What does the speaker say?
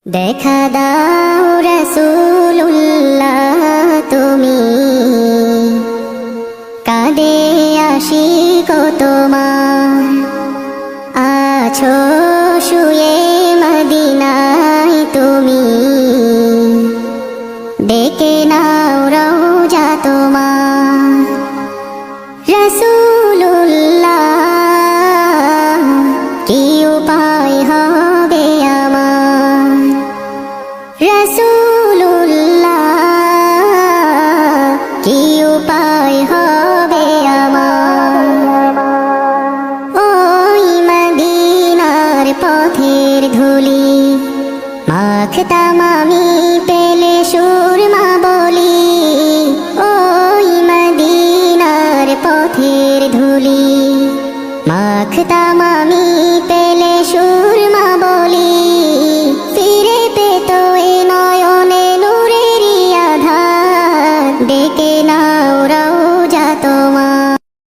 দেখা দাও রাসূলুল্লাহ তুমি, কাঁদে আশিক তোমার। আছো শুয়ে মদিনায় তুমি, ডেকে নাও রওজা তোমার। রাসূলুল্লাহ কি উপায় হবে আমার, রাসূলুল্লাহ কি উপায় হবে আমার। ওই মদিনার পথের ধুলি মাখতাম আমি পেলে সুরমা বলি। ওই মদিনার পথের ধুলি মাখতাম আমি